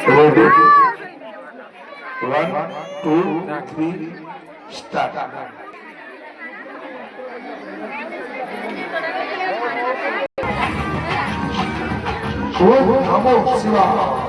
Ready? 1, 2, 3, start. Om Namo Shivaya.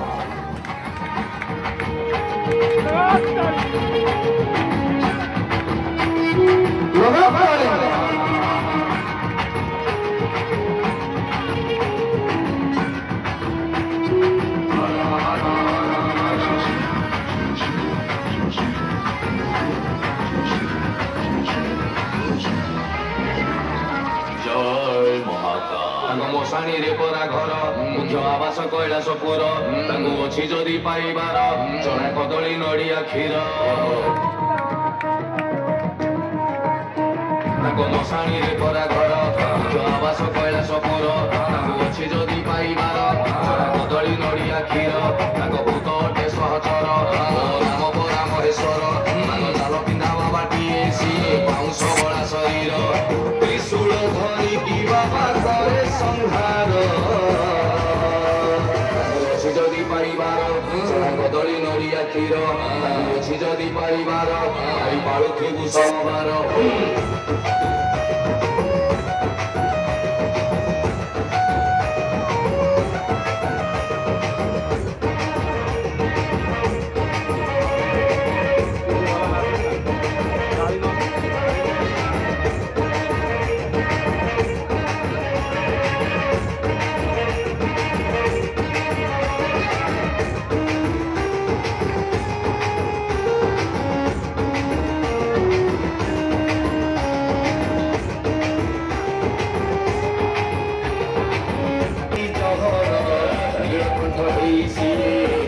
ମଶାଣିରେ ପରା ଘର ମୁଖ୍ୟ ଆବାସ କୈଳାସପୁର ତାଙ୍କୁ ଅଛି ଯଦି ପାଇବାର ଚଣା କଦଳୀ ନଡ଼ିଆ କ୍ଷୀର ତାଙ୍କ ମଶାଣିରେ ପରା ଘର ମୁଖ୍ୟ ଆବାସ କୈଳାସପୁର ତାଙ୍କୁ ଅଛି ଯଦି ପାଇବାର ଚଣା କଦଳୀ ନଡ଼ିଆ କ୍ଷୀର ତାଙ୍କ ଭୂତ ଅଟେ ସହଚର ନାମ ପରା ମହେଶ୍ୱର ତାଙ୍କ ଚାଲ ପିନ୍ଧା ବାବାଟିଏ ସିଏ ବାଉଁଶ ବଳା ଶରୀର ତ୍ରିଶୂଳ ଧରିକି ବାବା କରେ ସଂହାର ଅଛି ଯଦି ପାଇବାର ଚଣା କଦଳୀ ନଡ଼ିଆ କ୍ଷୀର ଅଛି ଯଦି ପାଇବାର ଭାଇ ପାଳୁଥିବୁ ସୋମବାର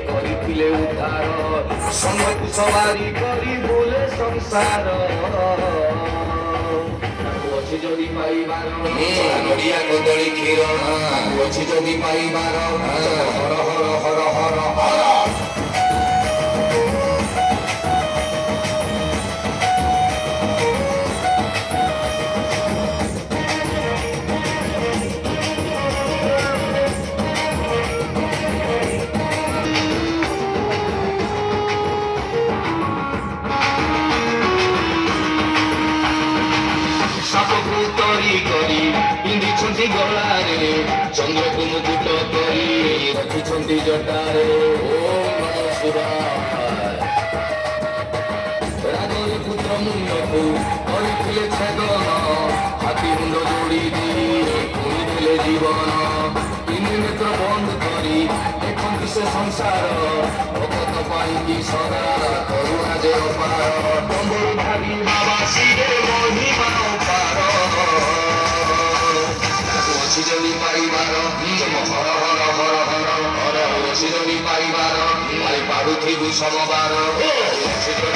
କରିଥିଲେ ଉଦ୍ଧାର ସମୟକୁ ସବାରି କରି ବୋଲେ ସଂସାର ଅଛି ଯଦି ପାଇବାର ନଡ଼ିଆ କଦଳୀ କ୍ଷୀର ଅଛି ଯଦି ପାଇବାର ହର ହର ହର ହର ହର ପିନ୍ଧିଛନ୍ତି ଗଳାରେ ଚନ୍ଦ୍ରକୁ ମୁକୁଟ କରି ରଖିଛନ୍ତି ଜଟାରେ ଓମ୍ ନମଃ ଶିବାୟ ରାଜରେ ପୁତ୍ର ମୁଣ୍ଡକୁ କରିଥିଲେ ଛେଦନ ହାତୀ ମୁଣ୍ଡ ଯୋଡ଼ି ଦେଇ ପୁଣିଥିଲେ ଜୀବନ ତିନି ନେତ୍ର ବନ୍ଦ କରି ଦେଖନ୍ତି ସେ ସଂସାର ଭଗତ ପାଇଁକି ସଦା କରୁଣା ଯେ ଅପାର ଟମ୍ବରୁ ଭାବି ବାବା ଶିରେ ମହିମା ଅପାର ଅଛି ଯଦି ପାଇବାର ହର ହର ହର ହର ହର ଅଛି ଯଦି ପାଇବାର ଭାଇ ପାରୁଥିବୁ ସମବାର ଅଛି